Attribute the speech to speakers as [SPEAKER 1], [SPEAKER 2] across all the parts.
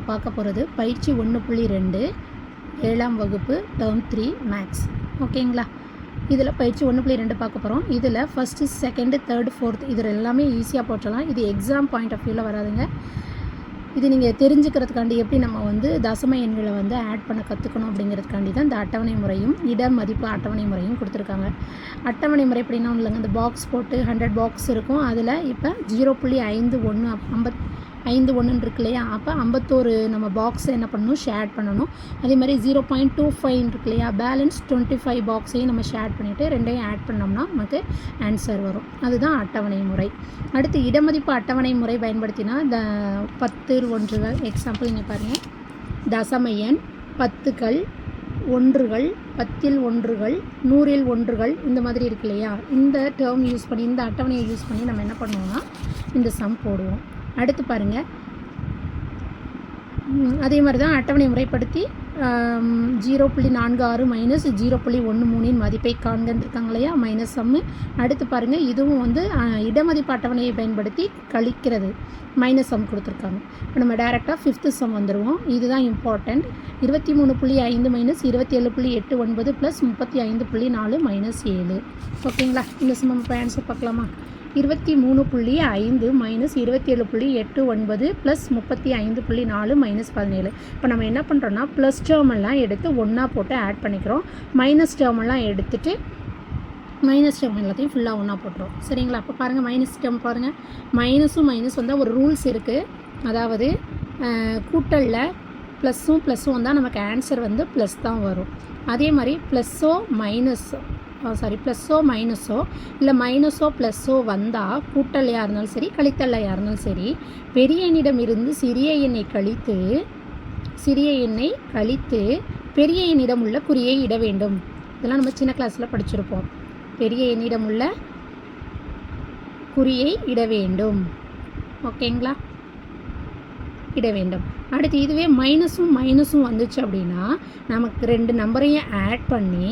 [SPEAKER 1] நம்ம பார்க்க போகிறது பயிற்சி 1.2 7ஆம் வகுப்பு டேர்ம் 3 மேக்ஸ். ஓகேங்களா? இதில் பயிற்சி 1.2 பார்க்க போகிறோம். இதில் ஃபஸ்ட்டு, செகண்டு, தேர்டு, ஃபோர்த் இதில் எல்லாமே ஈஸியாக போட்டலாம். இது எக்ஸாம் பாயிண்ட் ஆஃப் வியூவில் வராதுங்க. இது நீங்கள் தெரிஞ்சுக்கிறதுக்காண்டி எப்படி நம்ம தசம எண்களை ஆட் பண்ண கற்றுக்கணும் அப்படிங்கிறதுக்காண்டி தான் இந்த அட்டவணை முறையும் இட மதிப்பு அட்டவணை முறையும் கொடுத்துருக்காங்க. அட்டவணை முறை எப்படின்னா இல்லைங்க, இந்த பாக்ஸ் போட்டு 100 பாக்ஸ் இருக்கும். அதில் இப்போ 0.51 51 இருக்கு இல்லையா, அப்போ 51 நம்ம பாக்ஸை என்ன பண்ணணும், ஷேர் பண்ணணும். அதே மாதிரி 0.25 இருக்கு இல்லையா, பேலன்ஸ் 25 பாக்ஸையும் நம்ம ஷேர் பண்ணிவிட்டு ரெண்டையும் ஆட் பண்ணோம்னா நமக்கு ஆன்சர் வரும். அதுதான் அட்டவணை முறை. அடுத்து இடமதிப்பு அட்டவணை முறை பயன்படுத்தினா இந்த 10 ஒன்றுகள் எக்ஸாம்பிள் இங்கே பாருங்கள், தசம எண் 10கள், ஒன்றுகள், 10ல் ஒன்றுகள், 100ல் ஒன்றுகள், இந்த மாதிரி இருக்கு இல்லையா, இந்த டேர்ம் யூஸ் பண்ணி இந்த அட்டவணையை யூஸ் பண்ணி நம்ம என்ன பண்ணுவோம்னா இந்த சம் போடுவோம். அடுத்து பாருங்கள், அதே மாதிரி தான் அட்டவணை முறைப்படுத்தி 0.46 மைனஸ் 0.13 மதிப்பை காண்கன்னு இருக்காங்க இல்லையா, மைனஸ் சம்மு. அடுத்து பாருங்கள், இதுவும் இடமதிப்பு அட்டவணையை பயன்படுத்தி கழிக்கிறது, மைனஸ் சம் கொடுத்துருக்காங்க. இப்போ நம்ம டேரெக்டாக 5th சம் வந்துடுவோம். இதுதான் இம்பார்ட்டண்ட். 23.5 minus 27.89 plus 35.4 minus 7. ஓகேங்களா? இந்த சம் நம்ம இப்போ ஆன்சர் பார்க்கலாமா? 23.5 மைனஸ் 27.89 ப்ளஸ் 35.4 மைனஸ் 17. இப்போ நம்ம என்ன பண்ணுறோன்னா ப்ளஸ் டேர்மெல்லாம் எடுத்து ஒன்றா போட்டு ஆட் பண்ணிக்கிறோம். மைனஸ் டேர்மெல்லாம் எடுத்துகிட்டு மைனஸ் டேர்ம் எல்லாத்தையும் ஃபுல்லாக ஒன்றா போட்டுரும். சரிங்களா? அப்போ பாருங்கள், மைனஸ் டேர்ம் பாருங்கள், மைனஸும் மைனஸ் வந்தால் ஒரு ரூல்ஸ் இருக்குது. அதாவது கூட்டலில் ப்ளஸ்ஸும் வந்தால் நமக்கு ஆன்சர் ப்ளஸ் தான் வரும். அதே மாதிரி ப்ளஸ்ஸோ மைனஸோ இல்லை மைனஸோ ப்ளஸ்ஸோ வந்தால் கூட்டலையாக இருந்தாலும் சரி, கழித்தலையாக இருந்தாலும் சரி, பெரிய எண்ணிடமிருந்து சிறிய எண்ணை கழித்து பெரிய எண்ணிடம் உள்ள குறியை இட வேண்டும். இதெல்லாம் நம்ம சின்ன கிளாஸில் படிச்சிருப்போம். பெரிய எண்ணிடம் உள்ள குறியை இட வேண்டும். ஓகேங்களா? இட வேண்டும். அடுத்து இதுவே மைனஸும் வந்துச்சு அப்படின்னா நமக்கு ரெண்டு நம்பரையும் ஆட் பண்ணி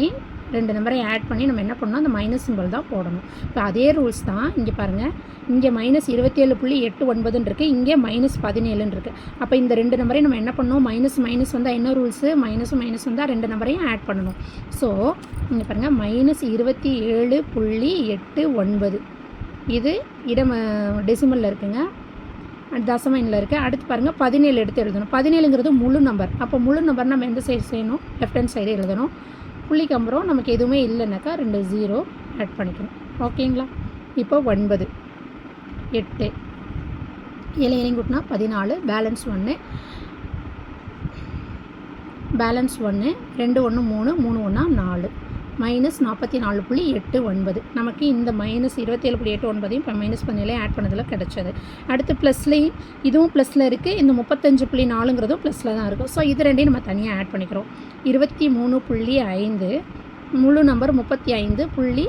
[SPEAKER 1] நம்ம என்ன பண்ணணும், அந்த மைனஸ் சிம்பிள் தான் போடணும். இப்போ அதே ரூல்ஸ் தான் இங்கே பாருங்கள், இங்கே மைனஸ் 27.89 இருக்குது, இங்கே மைனஸ் 17 இருக்குது. அப்போ இந்த ரெண்டு நம்பரையும் நம்ம என்ன பண்ணணும், மைனஸ் வந்தால் என்ன ரூல்ஸு, மைனஸ் வந்தால் ரெண்டு நம்பரையும் ஆட் பண்ணணும். ஸோ இங்கே பாருங்கள், மைனஸ் 27.89 இது டெசிமலில் இருக்குங்க, தசம எண்ணில் இருக்குது. அடுத்து பாருங்கள், 17 எடுத்து எழுதணும். 17ங்கிறது முழு நம்பர். அப்போ முழு நம்பர் நம்ம எந்த சைடு செய்யணும், லெஃப்ட் ஹேண்ட் சைடு எழுதணும். புள்ளிக்கு அப்புறம் நமக்கு எதுவுமே இல்லைனாக்கா 2 0 ஆட் பண்ணிக்கணும். ஓகேங்களா? இப்போ 9, 8 7 கூட்டினா 14, பேலன்ஸ் 1, 2 1 3 3 1 4 மைனஸ் 44.89. நமக்கு இந்த மைனஸ் 27.89 இப்போ மைனஸ் 17 ஆட் பண்ணதில் கிடச்சது. அடுத்து ப்ளஸ்லேயும் இதுவும் ப்ளஸில் இருக்குது, இந்த 35.4ங்கிறதும் ப்ளஸில் தான் இருக்கும். ஸோ இது ரெண்டையும் நம்ம தனியாக ஆட் பண்ணிக்கிறோம். 23.5 முழு நம்பர் 35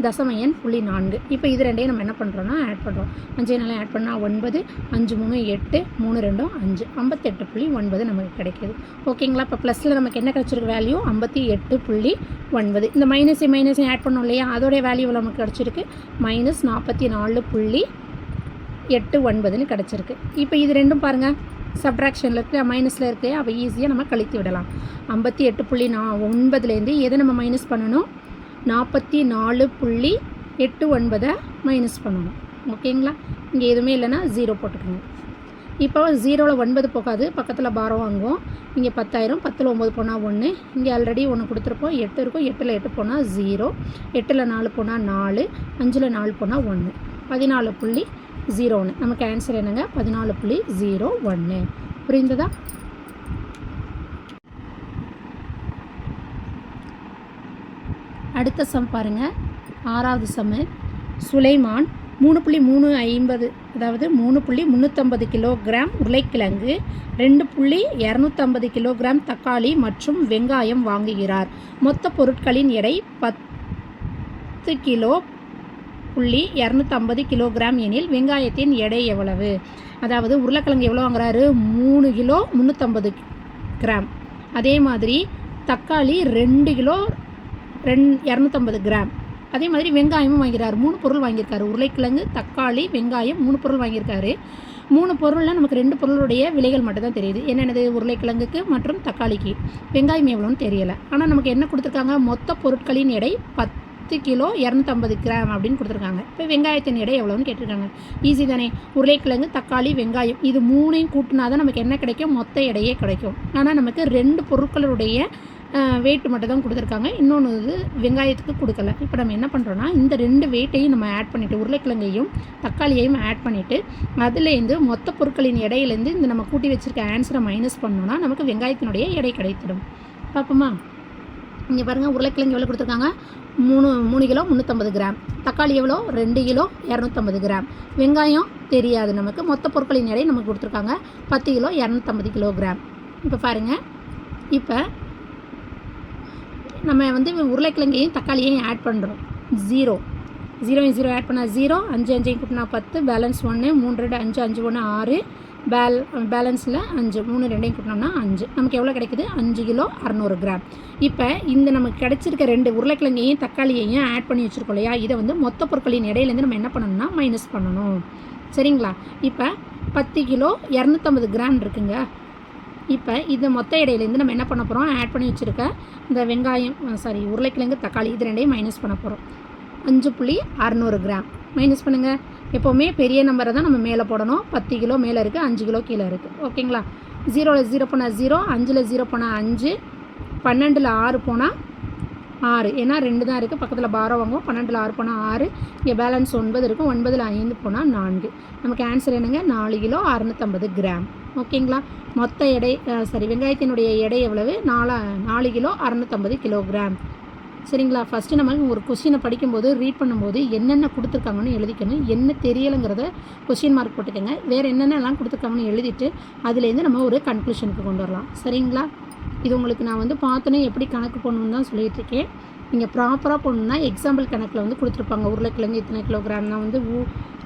[SPEAKER 1] தசம எண் 0.4. இப்போ இது ரெண்டையும் நம்ம என்ன பண்ணுறோன்னா ஆட் பண்ணுறோம். 5 நாளே ஆட் பண்ணால் 9, 5 3 8, 3 2 5, 58.9 நமக்கு கிடைக்கிது. ஓகேங்களா? இப்போ ப்ளஸில் நமக்கு என்ன கிடச்சிருக்கு வேல்யூ, 58.9. இந்த மைனஸை ஆட் பண்ணோம் இல்லையா, அதோடைய வேல்யூ நமக்கு கிடச்சிருக்கு மைனஸ் 44.89 கிடச்சிருக்கு. இப்போ இது ரெண்டும் பாருங்கள், சப்ட்ராக்ஷனில் இருக்குது, மைனஸில் இருக்குது. அப்போ ஈஸியாக நம்ம கழித்து விடலாம். 58.9லேருந்து எதை நம்ம மைனஸ் பண்ணணும், 44.89 மைனஸ் பண்ணணும். ஓகேங்களா? இங்கே எதுவுமே இல்லைன்னா 0 போட்டுக்கோங்க. இப்போ 0ல் 9 போகாது, பக்கத்தில் பாரம் வாங்குவோம். இங்கே 10,000, 10ல் 9 போனால் 1, இங்கே ஆல்ரெடி 1 கொடுத்துருப்போம், 8 இருக்கும், 8ல் 8 போனால் 0, 8ல் 4 போனால் 4, 5ல் 4 போனால் 1, 14.01. நமக்கு ஆன்சர் என்னங்க, 14.01. புரிந்ததா? அடுத்த சம் பாருங்கள், 6வது சம்மு. சுலைமான் 3.350 அதாவது 3.350 கிலோகிராம் உருளைக்கிழங்கு, 2.250 கிலோகிராம் தக்காளி மற்றும் வெங்காயம் வாங்குகிறார். மொத்த பொருட்களின் எடை 10 கிலோ 250 கிலோகிராம் எனில் வெங்காயத்தின் எடை எவ்வளவு? அதாவது உருளைக்கிழங்கு எவ்வளோ வாங்குறாரு, 3 கிலோ 350 கிராம். அதே மாதிரி தக்காளி 2 கிலோ 250 கிராம். அதே மாதிரி வெங்காயமும் வாங்கிறார். 3 பொருள் வாங்கியிருக்காரு. உருளைக்கிழங்கு, தக்காளி, வெங்காயம் 3 பொருள் வாங்கியிருக்காரு. 3 பொருளில் நமக்கு 2 பொருளுடைய விலைகள் மட்டும் தான் தெரியுது. என்னென்னது? உருளைக்கிழங்குக்கு மற்றும் தக்காளிக்கு. வெங்காயம் எவ்வளோன்னு தெரியலை. ஆனால் நமக்கு என்ன கொடுத்துருக்காங்க? மொத்த பொருட்களின் எடை 10 கிலோ 250 கிராம் அப்படின்னு கொடுத்துருக்காங்க. இப்போ வெங்காயத்தின் எடை எவ்வளோன்னு கேட்டிருக்காங்க. ஈஸி தானே. உருளைக்கிழங்கு, தக்காளி, வெங்காயம் இது 3ஐயும் கூட்டினா தான் நமக்கு என்ன கிடைக்கும்? மொத்த எடையே கிடைக்கும். ஆனால் நமக்கு 2 பொருட்களுடைய வெயிட் மட்டும் தான் கொடுத்துருக்காங்க. இன்னொன்று இது வெங்காயத்துக்கு கொடுக்கல. இப்போ நம்ம என்ன பண்ணுறோன்னா இந்த 2 வெயிட்டையும் நம்ம ஆட் பண்ணிவிட்டு உருளைக்கிழங்கையும் தக்காளியையும் ஆட் பண்ணிவிட்டு அதுலேருந்து மொத்த பொருட்களின் எடையிலேருந்து இந்த நம்ம கூட்டி வச்சுருக்க ஆன்சரை மைனஸ் பண்ணோன்னா நமக்கு வெங்காயத்தினுடைய எடை கிடைத்திடும். பார்ப்போமா? இங்கே பாருங்கள், உருளைக்கிழங்கு எவ்வளோ கொடுத்துருக்காங்க? 3 கிலோ 350 கிராம். தக்காளி எவ்வளோ? 2 கிலோ 250 கிராம். வெங்காயம் தெரியாது நமக்கு. மொத்த பொருட்களின் எடை நமக்கு கொடுத்துருக்காங்க 10 கிலோ 250 கிலோகிராம். இப்போ பாருங்கள், இப்போ நம்ம வந்து உருளைக்கிழங்கையும் தக்காளியையும் ஆட் பண்ணுறோம். 0 0 ஆட் பண்ணால் 0, 5 5 கூட்டினா 10, பேலன்ஸ் 1, 3 2 5 5 1 6, பேலன்ஸில் 5, 3 2 கூட்டினோம்னா 5. நமக்கு எவ்வளோ கிடைக்குது? 5 கிலோ 600 கிராம். இப்போ இந்த நமக்கு கிடைச்சிருக்க 2 உருளைக்கிழங்கையும் தக்காளியையும் ஆட் பண்ணி வச்சுருக்கோம் இல்லையா, இதை வந்து மொத்த பொருட்களின் இடையிலேருந்து நம்ம என்ன பண்ணணும்னா மைனஸ் பண்ணணும். சரிங்களா? இப்போ 10 கிலோ 250 கிராம் இருக்குங்க. இப்போ இது மொத்த இடையிலேருந்து நம்ம என்ன பண்ண போகிறோம்? ஆட் பண்ணி வச்சுருக்க இந்த வெங்காயம் உருளைக்கிழங்கு, தக்காளி இது 2ஐயும் மைனஸ் பண்ண போகிறோம். 5.600 கிராம் மைனஸ் பண்ணுங்கள். எப்போவுமே பெரிய நம்பரை தான் நம்ம மேலே போடணும். 10 கிலோ மேலே இருக்குது, 5 கிலோ கீழே இருக்குது. ஓகேங்களா? 0ல் 0 போனால் 0, 5ல் 0 போனால் 5, 12ல் 6 போனால் 6. ஏன்னா 2 தான் இருக்குது, பக்கத்தில் பாரம் வாங்குவோம். 12ல் 6 போனால் 6, இங்கே பேலன்ஸ் 9 இருக்கும். 9ல் 5 போனால் 4. நமக்கு ஆன்சர் என்னங்க? 4 கிலோ 650 கிராம். ஓகேங்களா? மொத்த எடை வெங்காயத்தினுடைய எடை எவ்வளவு? 4 கிலோ 650 கிலோகிராம். சரிங்களா? ஃபஸ்ட்டு நம்ம ஒரு கொஸ்டினை படிக்கும்போது ரீட் பண்ணும்போது என்னென்ன கொடுத்துருக்காங்கன்னு எழுதிக்கணும். என்ன தெரியலைங்கிறத கொஸ்டின் மார்க் போட்டுக்கோங்க. வேறு என்னென்னலாம் கொடுத்துருக்காங்கன்னு எழுதிட்டு அதுலேருந்து நம்ம ஒரு கன்க்ளூஷனுக்கு கொண்டு வரலாம். சரிங்களா? இது உங்களுக்கு நான் வந்து பார்த்தோன்னே எப்படி கணக்கு போடணுன்னு தான் சொல்லிகிட்ருக்கேன். நீங்கள் ப்ராப்பராக போடணுன்னா எக்ஸாம்பிள் கணக்கில் வந்து கொடுத்துருப்பாங்க. உருளைக்கிழங்கு இத்தனை கிலோகிராம் நான் வந்து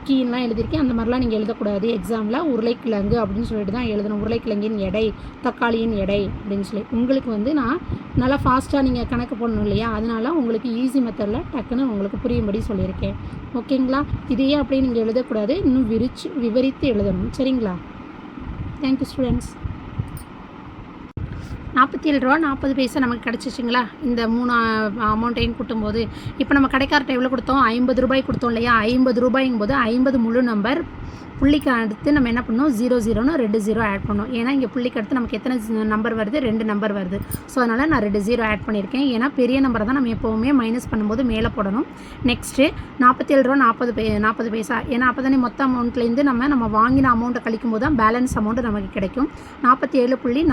[SPEAKER 1] கீன்லாம் எழுதியிருக்கேன். அந்த மாதிரிலாம் நீங்கள் எழுதக்கூடாது. எக்ஸாமில் உருளைக்கிழங்கு அப்படின்னு சொல்லிட்டு தான் எழுதணும். உருளைக்கிழங்கின் எடை, தக்காளியின் எடை அப்படின்னு சொல்லி. உங்களுக்கு வந்து நான் நல்லா ஃபாஸ்ட்டாக நீங்கள் கணக்கு போடணும் இல்லையா, அதனால் உங்களுக்கு ஈஸி மெத்தடில் டக்குன்னு உங்களுக்கு புரியும்படி சொல்லியிருக்கேன். ஓகேங்களா? இதையே அப்படியே நீங்கள் எழுதக்கூடாது, இன்னும் விவரித்து எழுதணும். சரிங்களா? Thank you students. 47 ரூபா 40 பைசா நமக்கு கிடச்சிச்சிங்களா? இந்த 3 அமௌண்ட்டையும் கூட்டும்போது இப்போ நம்ம கடைக்கார்ட்ட எவ்வளோ கொடுத்தோம்? 50 ரூபாய் கொடுத்தோம் இல்லையா? 50 ரூபாய்ங்கும்போது 50 முழு நம்பர், புள்ளிக்கு அடுத்து நம்ம என்ன பண்ணோம்? 0 0ன்னு 2 0 ஆட் பண்ணோம். ஏன்னா இங்கே புள்ளிக்கு அடுத்து நமக்கு எத்தனை நம்பர் வருது? 2 நம்பர் வருது. ஸோ அதனால் நான் 2 0 ஆட் பண்ணியிருக்கேன். ஏன்னா பெரிய நம்பரை தான் நம்ம எப்போவுமே மைனஸ் பண்ணும்போது மேலே போடணும். நெக்ஸ்ட்டு 47 ரூபா 40 பைசா. ஏன்னா அப்போ தானே மொத்த அமௌண்ட்லேருந்து நம்ம வாங்கின அமௌண்ட்டை கழிக்கும் போது தான் பேலன்ஸ் அமௌண்ட்டு நமக்கு கிடைக்கும். 47.40.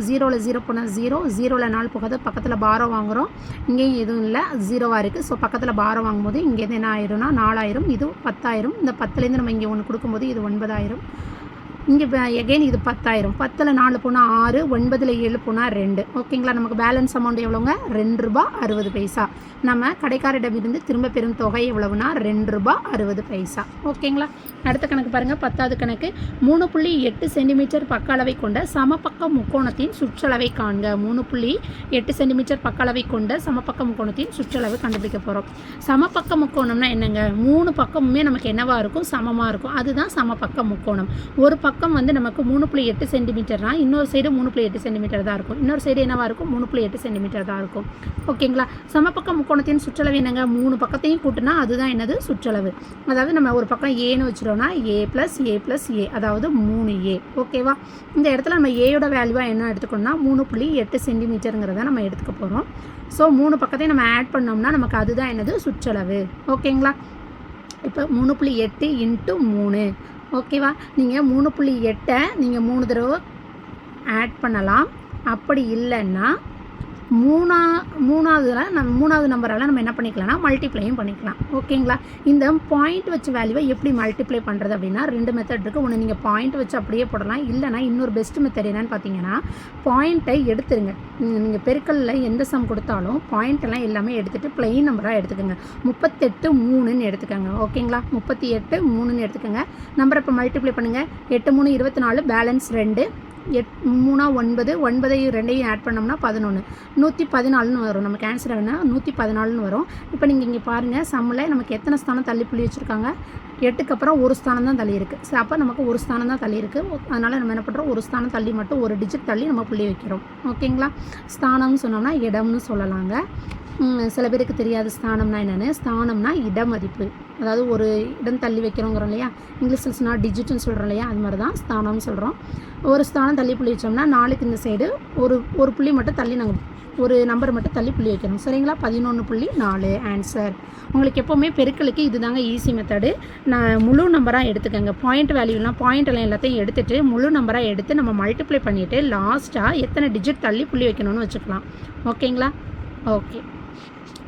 [SPEAKER 1] 0ல் 0 போனால் 0, 0ல் 4 போகாது, பக்கத்தில் பாரம் வாங்குகிறோம். இங்கேயும் எதுவும் இல்லை, 0வாக இருக்குது. ஸோ பக்கத்தில் பாரம் வாங்கும்போது இங்கேருந்து என்ன ஆயிரும்னா 4000, இது 10,000. இந்த 10லேருந்து நம்ம இங்கே ஒன்று கொடுக்கும்போது இது 9,000. இங்கே எகைன் இது 10,000. 10ல் 4 போனால் 6, 9ல் 7 போனால் 2. ஓகேங்களா? நமக்கு பேலன்ஸ் அமௌண்ட் எவ்வளோங்க? 2 ரூபா 60 பைசா. நம்ம கடைக்காரிடமிருந்து திரும்ப பெறும் தொகை எவ்வளவுனா 2 ரூபா 60 பைசா. ஓகேங்களா? அடுத்த கணக்கு பாருங்கள், 10வது கணக்கு. 3.8 சென்டிமீட்டர் பக்க அளவை கொண்ட சமபக்க முக்கோணத்தின் சுற்றளவை காண்க. 3.8 சென்டிமீட்டர் பக்க அளவை கொண்ட சமபக்க முக்கோணத்தின் சுற்றளவு கண்டுபிடிக்க போகிறோம். சமபக்க முக்கோணம்னா என்னங்க? 3 பக்கமுமே நமக்கு என்னவாக இருக்கும்? சமமாக இருக்கும். அதுதான் சமபக்க முக்கோணம். ஒரு பக்கம் வந்து நமக்கு 3.8 சென்டிமீட்டர்னா இன்னொரு சைடு 3.8 சென்டிமீட்டர் தான் இருக்கும். இன்னொரு சைடு என்னவாக இருக்கும்? 3.8 சென்டிமீட்டர் தான் இருக்கும். ஓகேங்களா? சமபக்க முக்கோணத்தின் சுற்றளவு என்னங்க? 3 பக்கத்தையும் கூட்டினா அதுதான் என்னது? சுற்றளவு. அதாவது நம்ம ஒரு பக்கம் ஏன்னு வச்சுட்டோம்னா a + a அதாவது 3a. ஓகேவா? இந்த இடத்துல நம்ம ஏயோட வேல்யூவாக என்ன எடுத்துக்கணும்னா 3.8 சென்டிமீட்டருங்கிறத நம்ம எடுத்துக்க போகிறோம். ஸோ 3 பக்கத்தையும் நம்ம ஆட் பண்ணோம்னா நமக்கு அதுதான் என்னது? சுற்றளவு. ஓகேங்களா? இப்போ 3.8 × 3. ஓகேவா? நீங்கள் 3.8 நீங்கள் 3 தடவை ஆட் பண்ணலாம். அப்படி இல்லைன்னா மூணாவது நம்பரால் நம்ம என்ன பண்ணிக்கலாம்னா மல்டிப்ளையும் பண்ணிக்கலாம். ஓகேங்களா? இந்த பாயிண்ட் வச்சு வேல்யூவை எப்படி மல்டிப்ளை பண்ணுறது அப்படின்னா 2 மெத்தட் இருக்குது. ஒன்று நீங்கள் பாயிண்ட் வச்சு அப்படியே போடலாம். இல்லைனா இன்னொரு பெஸ்ட் மெத்தட் என்னென்னு பார்த்தீங்கன்னா பாயிண்ட்டை எடுத்துருங்க. நீங்கள் பெருக்கல்ல எந்த சம் கொடுத்தாலும் பாயிண்டெல்லாம் எல்லாமே எடுத்துகிட்டு பிளெயின் நம்பராக எடுத்துக்கோங்க. 38 3ன்னு எடுத்துக்கோங்க. ஓகேங்களா? 38 3ன்னு எடுத்துக்கோங்க. நம்பரை இப்போ மல்டிப்ளை பண்ணுங்கள். 8 3 24, பேலன்ஸ் 2, 3 9, 9 2 ஆட் பண்ணோம்னா 11, 114ன்னு வரும். நமக்கு ஆன்சர் என்ன 114ன்னு வரும். இப்போ நீங்கள் இங்கே பாருங்கள், சம்மில் நமக்கு எத்தனை ஸ்தானம் தள்ளி புள்ளி வச்சுருக்காங்க, 8க்கு அப்புறம் ஒரு ஸ்தானம் தான் தள்ளி இருக்குது. ஸோ அப்போ நமக்கு ஒரு ஸ்தானம் தான் தள்ளி இருக்குது. அதனால் நம்ம என்ன பண்ணுறோம், ஒரு ஸ்தானம் தள்ளி மட்டும் ஒரு டிஜிட் தள்ளி நம்ம புள்ளி வைக்கிறோம். ஓகேங்களா. ஸ்தானம்னு சொன்னோம்னா இடம்னு சொல்லலாங்க. சில பேருக்கு தெரியாது ஸ்தானம்னா என்னென்னு. ஸ்தானம்னா இட மதிப்பு, அதாவது ஒரு இடம் தள்ளி வைக்கிறோங்கிறோம் இல்லையா, இங்கிலீஷ்னா டிஜிட்னு சொல்கிறோம் இல்லையா, அது மாதிரி தான் ஸ்தானம்னு சொல்கிறோம். ஒரு ஸ்தானம் தள்ளி புள்ளி வச்சோம்னா 4க்கு இந்த சைடு ஒரு புள்ளி மட்டும் தள்ளி நாங்கள் ஒரு நம்பர் மட்டும் தள்ளி புள்ளி வைக்கணும். சரிங்களா. 11.4 ஆன்சர். உங்களுக்கு எப்போவுமே பெருக்கலுக்கு இது தாங்க ஈஸி மெத்தடு. நான் முழு நம்பராக எடுத்துக்கோங்க. பாயிண்ட் வேல்யூலாம் பாயிண்ட்லாம் எல்லாத்தையும் எடுத்துகிட்டு முழு நம்பராக எடுத்து நம்ம மல்டிப்ளை பண்ணிவிட்டு லாஸ்ட்டாக எத்தனை டிஜிட் தள்ளி புள்ளி வைக்கணும்னு வச்சுக்கலாம். ஓகேங்களா. ஓகே,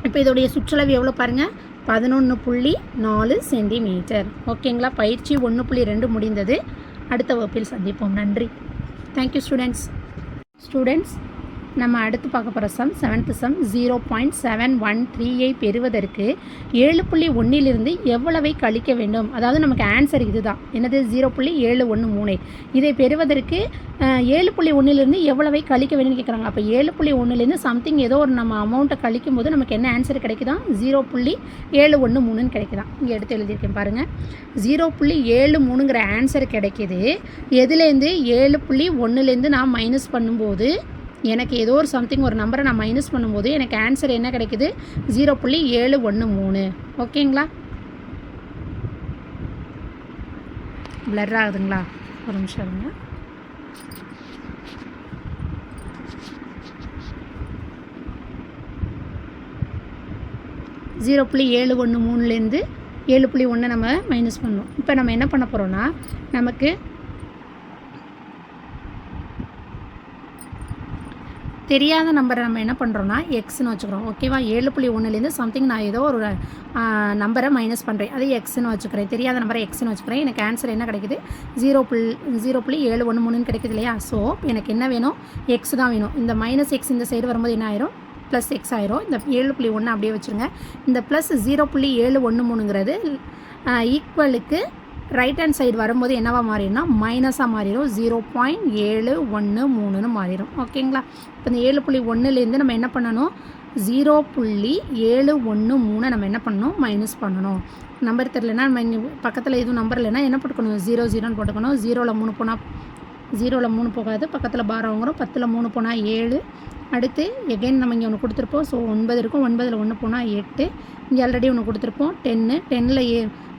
[SPEAKER 1] இப்போ இதோடைய சுற்றளவு எவ்வளோ பாருங்கள், 11.4 சென்டிமீட்டர். ஓகேங்களா. பயிற்சி 1.2 முடிந்தது. அடுத்த வகுப்பில் சந்திப்போம். நன்றி. Thank you students. நம்ம அடுத்து பார்க்க போகிற சம் 7th சம் 0.713ஐ பெறுவதற்கு 7.1லிருந்து எவ்வளவை கழிக்க வேண்டும். அதாவது நமக்கு ஆன்சர் இதுதான், என்னது 0.713. இதை பெறுவதற்கு 7.1லிருந்து எவ்வளவை கழிக்க வேண்டும்னு கேட்குறாங்க. அப்போ 7.1லேருந்து சம்திங் ஏதோ ஒரு நம்ம அமௌண்ட்டை கழிக்கும் போது நமக்கு என்ன ஆன்சர் கிடைக்குதான், 0.713ன்னு கிடைக்குதான். இங்கே எடுத்து எழுதியிருக்கேன் பாருங்கள். 0.73ங்கிற ஆன்சர் கிடைக்கிது. எதுலேருந்து 7.1லேருந்து நான் மைனஸ் பண்ணும்போது எனக்கு ஏதோ ஒரு சம்திங் ஒரு நம்பரை நான் மைனஸ் பண்ணும்போது எனக்கு ஆன்சர் என்ன கிடைக்குது, 0.713. ஓகேங்களா. பிளர் ஆகுதுங்களா, ஒரு நிமிஷம் இருங்க. (0.713லேருந்து 7.1 நம்ம மைனஸ் பண்ணோம். இப்போ நம்ம என்ன பண்ண போகிறோன்னா, நமக்கு தெரியாத நம்பரை நம்ம என்ன பண்ணுறோன்னா எக்ஸ்ன்னு வச்சுக்கிறோம். ஓகேவா. 7.1லேருந்து சம்திங் நான் ஏதோ ஒரு நம்பரை மைனஸ் பண்ணுறேன், அது எக்ஸ்ன்னு வச்சுக்கிறேன். தெரியாத நம்பரை எக்ஸ்ன்னு வச்சுக்கிறேன். எனக்கு ஆன்சர் என்ன கிடைக்குது, 0.713ன்னு கிடைக்குது இல்லையா. ஸோ எனக்கு என்ன வேணும், எக்ஸ் தான் வேணும். இந்த மைனஸ் எக்ஸ் இந்த சைடு வரும்போது என்ன ஆயிரும், ப்ளஸ் எக்ஸ் ஆயிரும். இந்த 7.1 அப்படியே வச்சுருங்க. இந்த ப்ளஸ் 0.713ங்கிறது ஈக்குவலுக்கு ரைட் ஹேண்ட் சைடு வரும்போது என்னவாக மாறிடும்னா மைனஸாக மாறிடும், 0.713ன்னு மாறிடும். ஓகேங்களா. இப்போ இந்த 7.1லேருந்து நம்ம என்ன பண்ணணும், 0.713 நம்ம என்ன பண்ணணும், மைனஸ் பண்ணணும். நம்பர் தெரியலனா நம்ம இங்கே பக்கத்தில் எதுவும் நம்பர் இல்லைன்னா என்ன போட்டுக்கணும், 0 போட்டுக்கணும். 0ல் 3 போனால் 0ல் 3 போகாது, பக்கத்தில் பாரம் வாங்குகிறோம். 10ல் 3 போனால் 7. அடுத்து எகைன் நம்ம இங்கே ஒன்று கொடுத்துருப்போம். ஸோ 9 இருக்கும். 9ல் 1 போனால் 8. இங்கே ஆல்ரெடி ஒன்று கொடுத்துருப்போம் 10. 10ல்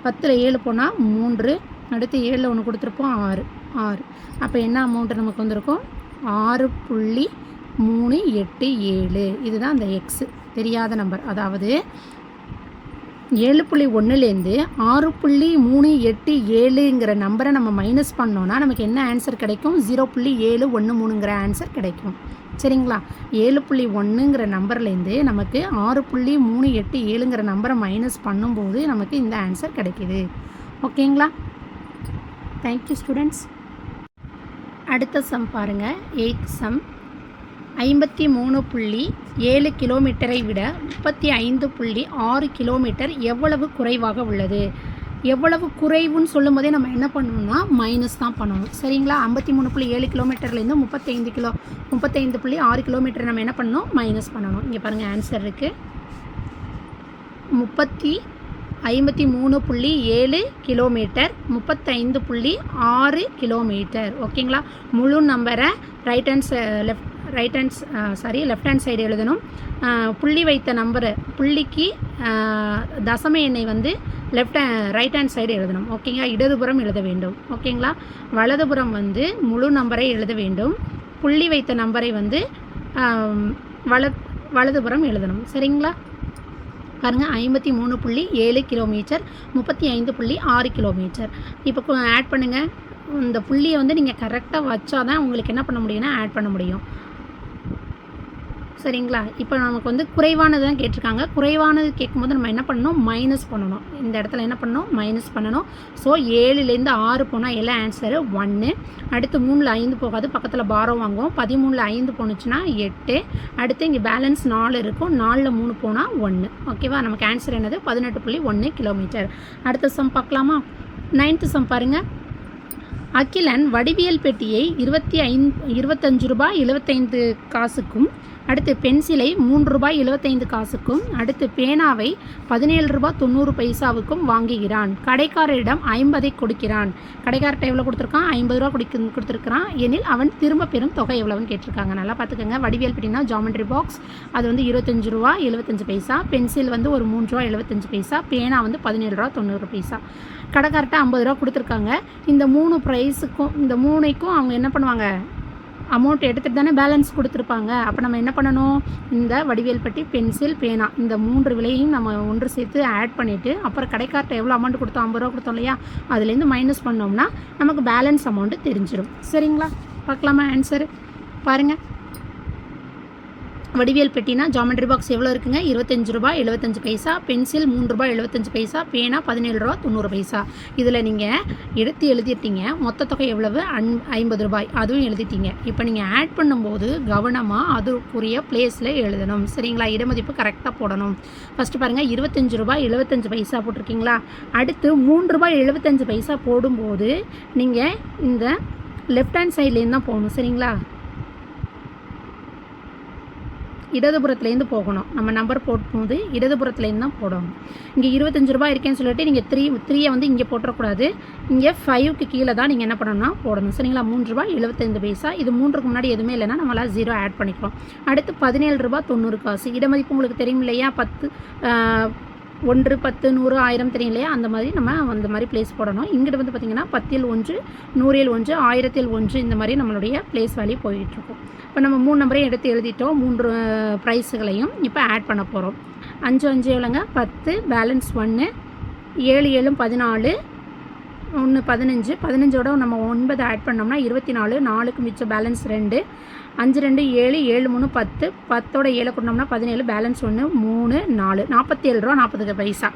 [SPEAKER 1] 10ல் 7 போனால் 3. அடுத்து 7ல் ஒன்று கொடுத்துருப்போம் 6. அப்போ என்ன அமௌண்ட்டு நமக்கு வந்திருக்கும், 6.387. இதுதான் அந்த எக்ஸு, தெரியாத நம்பர். அதாவது 7.1லேருந்து 6.387ங்கிற நம்பரை நம்ம மைனஸ் பண்ணோன்னா நமக்கு என்ன ஆன்சர் கிடைக்கும், 0.713ங்கிற ஆன்சர் கிடைக்கும். சரிங்களா. 7.1ங்கிற நம்பர்லேருந்து நமக்கு 6.387ங்கிற நம்பரை மைனஸ் பண்ணும்போது நமக்கு இந்த ஆன்சர் கிடைக்கிது. ஓகேங்களா. Thank you students. அடுத்த சம் பாருங்கள், 8th சம். 53.7 கிலோமீட்டரை விட 35.6 கிலோமீட்டர் எவ்வளவு குறைவாக உள்ளது. எவ்வளவு குறைவுன்னு சொல்லும் போதே நம்ம என்ன பண்ணணும்னா மைனஸ் தான் பண்ணணும். சரிங்களா. 53.7 கிலோமீட்டர்லேருந்து 35.6 கிலோமீட்டர் நம்ம என்ன பண்ணணும், மைனஸ் பண்ணணும். இங்கே பாருங்கள் ஆன்சர் இருக்குது, 53.7 கிலோமீட்டர் 35.6 கிலோமீட்டர். ஓகேங்களா. முழு நம்பரை லெஃப்ட் ஹேண்ட் சைடு எழுதணும். புள்ளி வைத்த நம்பரு புள்ளிக்கு தசம எண்ணை வந்து ரைட் ஹேண்ட் சைடு எழுதணும். ஓகேங்களா. இடதுபுறம் எழுத வேண்டும். ஓகேங்களா. வலதுபுறம் வந்து முழு நம்பரை எழுத வேண்டும். புள்ளி வைத்த நம்பரை வந்து வலதுபுறம் எழுதணும். சரிங்களா. பாருங்கள், 53.7 கிலோமீட்டர் 35.6 கிலோமீட்டர். இப்போ ஆட் பண்ணுங்கள். இந்த புள்ளியை வந்து நீங்கள் கரெக்டாக வச்சா தான் உங்களுக்கு என்ன பண்ண முடியும்னா ஆட் பண்ண முடியும். சரிங்களா. இப்போ நமக்கு வந்து குறைவானது தான் கேட்டிருக்காங்க. குறைவானது கேட்கும்போது நம்ம என்ன பண்ணணும், மைனஸ் பண்ணணும். இந்த இடத்துல என்ன பண்ணணும், மைனஸ் பண்ணணும். ஸோ 7லேருந்து 6 போனால் எல்லாம் ஆன்சரு 1. அடுத்து 3ல் 5 போகாது, பக்கத்தில் பாரம் வாங்குவோம். 13ல் 5 போணுச்சுன்னா 8. அடுத்து இங்கே பேலன்ஸ் 4 இருக்கும். 4ல் 3 போனால் 1. ஓகேவா. நமக்கு ஆன்சர் என்னது, 18.1 கிலோமீட்டர். அடுத்த சம் பார்க்கலாமா. 9th சம் பாருங்கள். அகிலன் வடிவியல் பெட்டியை 25 ரூபாய் 75 காசுக்கும், அடுத்து பென்சிலை 3 ரூபாய் 75 காசுக்கும், அடுத்து பேனாவை 17 ரூபாய் 90 பைசாவுக்கும் வாங்குகிறான். கடைக்காரரிடம் 50 கொடுக்கிறான். கடைக்காரர்கிட்ட எவ்வளோ கொடுத்துருக்கான்? 50 ரூபா கொடுத்துருக்கான். எனில் அவன் திரும்ப பெறும் தொகை எவ்வளோன்னு கேட்டிருக்காங்க. நல்லா பார்த்துக்கோங்க. வடிவியல் பெட்டினா ஜாமெட்ரி பாக்ஸ், அது வந்து 25 ரூபா 75 பைசா, பென்சில் வந்து ஒரு 3 ரூபா 75 பைசா, பேனா வந்து 17 ரூபா 90 பைசா. கடைக்காரர்கிட்ட 50 ரூபா கொடுத்துருக்காங்க. இந்த 3 ப்ரைஸுக்கும் இந்த 3க்கும் அவங்க என்ன பண்ணுவாங்க? அமௌண்ட் எடுத்துகிட்டு தானே பேலன்ஸ் கொடுத்துருப்பாங்க. அப்போ நம்ம என்ன பண்ணணும்? இந்த வடிவியல் பெட்டி, பென்சில், பேனா இந்த 3 விலையும் நம்ம ஒன்று சேர்த்து ஆட் பண்ணிவிட்டு, அப்புறம் கடைக்கார்ட்ட எவ்வளோ அமௌண்ட் கொடுத்தோம்? 50 ரூபா கொடுத்தோம் இல்லையா? அதுலேருந்து மைனஸ் பண்ணோம்னா நமக்கு பேலன்ஸ் அமௌண்ட்டு தெரிஞ்சிடும். சரிங்களா? பார்க்கலாமா ஆன்சரு? பாருங்கள். வடிவியல் பெட்டினா ஜாமெட்ரி பாக்ஸ் எவ்வளோ இருக்குங்க? 25 ரூபாய் 75 பைசா, பென்சில் 3 ரூபாய் 75 பைசா, பேனா 17 ரூபா 90 பைசா. இதில் நீங்கள் எடுத்து எழுதிட்டீங்க. மொத்த தொகை எவ்வளவு? 50 ரூபாய். அதுவும் எழுதிட்டீங்க. இப்போ நீங்கள் ஆட் பண்ணும்போது கவனமாக அதுக்குரிய பிளேஸில் எழுதணும். சரிங்களா? இடமதிப்பு கரெக்டாக போடணும். ஃபஸ்ட்டு பாருங்கள், 25 ரூபாய் 75 பைசா போட்டிருக்கீங்களா? அடுத்து 3 ரூபாய் 75 பைசா போடும்போது நீங்கள் இந்த லெஃப்ட் ஹேண்ட் சைட்லேருந்து தான் போகணும். சரிங்களா? இடதுபுறத்துலேருந்து போகணும். நம்ம நம்பர் போடும்போது இடதுபுறத்துலேருந்து தான் போடணும். இங்கே 25 ரூபாய் இருக்கேன்னு சொல்லிட்டு நீங்கள் 3யை வந்து இங்கே போட்டுறக்கூடாது. இங்கே 5க்கு கீழே தான் நீங்கள் என்ன பண்ணணும்னா போடணும். சரிங்களா? 3 ரூபாய் 75 பைசா. இது 3க்கு முன்னாடி எதுவுமே இல்லைன்னா நம்மளால் 0 ஆட் பண்ணிக்கிறோம். அடுத்து 17 ரூபாய் 90 காசு. இடமதிப்பு உங்களுக்கு தெரியும் இல்லையா? 10 1 10 100 1000 தெரியும் இல்லையா? அந்த மாதிரி நம்ம அந்த மாதிரி பிளேஸ் போடணும். இங்கிட்ட வந்து பார்த்திங்கன்னா 10ல் 1 100ல் 1 1000ல் 1 இந்த மாதிரி நம்மளுடைய பிளேஸ் வேல்யூ போயிட்டுருக்கும். இப்போ நம்ம 3 நம்பரையும் எடுத்து எழுதிட்டோம். 3 ப்ரைஸுகளையும் இப்போ ஆட் பண்ண போகிறோம். 5 5 எவ்வளோங்க? 10, பேலன்ஸ் 1, 7 7 14, 1 15, 15ஓட நம்ம 9 ஆட் பண்ணோம்னா 24, 4க்கு மிச்சம் பேலன்ஸ் 2, 5 2 7, 7 3 10, 10ஓட 7 கொண்டோம்னா 17, பேலன்ஸ் 1 3 4, 47 ரூபா 40 பைசா.